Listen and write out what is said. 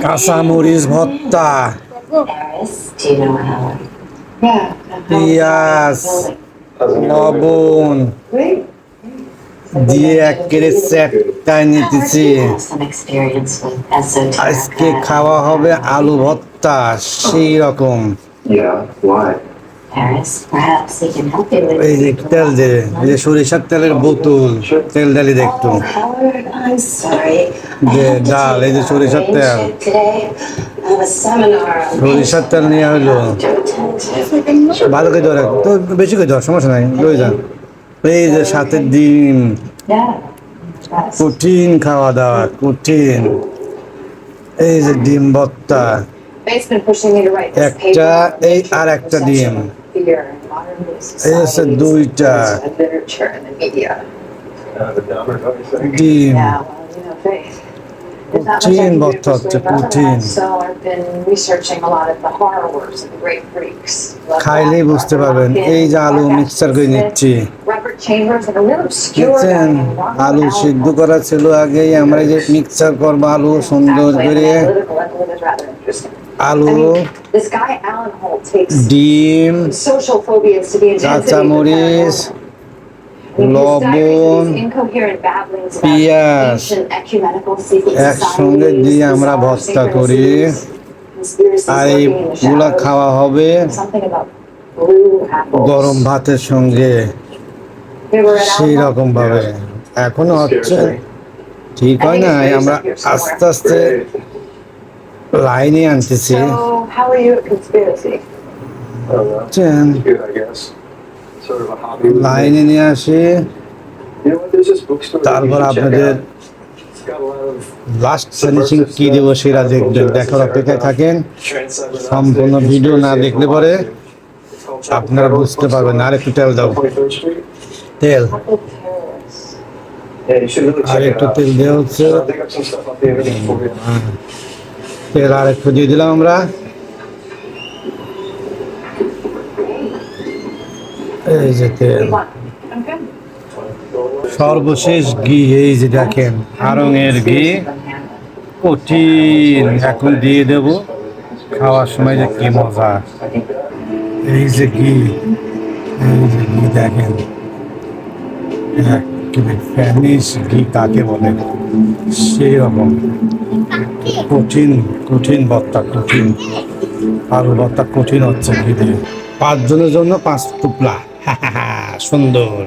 কাঁচামরিচ ভর্তা, পেঁয়াজ, লবণ দিয়ে একেবারে চেপটায় নিতেছি। আজকে খাওয়া হবে আলু ভর্তা, সেই রকম। এই যে তেল দে, এই যে সরিষার তেলের বোতল, তেল ডালি দে একটু। যে ডাল, এই যে সরিষার তেল, সরিষার তেল নিয়ে হইলো ভালো করে ধরে তো, বেশি করে ধর, সমস্যা নাই, লই যান। এই যে সাথে ডিম, কঠিন খাওয়া দাওয়া, কঠিন। এই যে ডিম ভর্তা একটা, এই আর একটা ডিম, এই হচ্ছে দুইটা ডিম। কঠিন ভর্তা হচ্ছে, কঠিন। খাইলেই বুঝতে পারবেন। এই যে আলু মিক্সচার করে নিচ্ছি, দেখছেন আলু সিদ্ধ করা ছিল আগেই, আমরা যে মিক্সচার করবো আলু সুন্দর করে। আলু, ডিম, কাঁচামরিচ, লবণ, পেঁয়াজ একসঙ্গে দিয়ে আমরা ভর্তা করি, আর এইগুলা খাওয়া হবে গরম ভাতের সঙ্গে, সেই রকম ভাবে। এখনো হচ্ছে, ঠিক হয় না, আমরা আস্তে আস্তে লাইনে আনতেছি। লাইনে নিয়ে আসি, তারপর আপনাদের লাস্ট ফিনিশিং কি দেবো সেটা দেখবেন, দেখার অপেক্ষায় থাকেন। সম্পূর্ণ ভিডিও না দেখলে পরে আপনারা বুঝতে পারবেন না। আর একটু তেল দাও, তেল আর একটু তেল দেওয়া হচ্ছে, তেল আর একটু দিয়ে দিলাম আমরা। এই যে তেল, সর্বশেষ ঘি, এই যে দেখেন আড়ঙের ঘি, কঠিন। এখন দিয়ে দেব, খাওয়ার সময় যে কি মজা। এই যে ঘি, এই যে ঘি দেখেন, ফ্যানিশ ঘি কাকে বলে, সেই রকম কঠিন, কঠিন ভর্তা, কঠিন আলু ভর্তা, কঠিন হচ্ছে ঘি দিয়ে। 5 জনের জন্য 5 টুকরা, সুন্দর।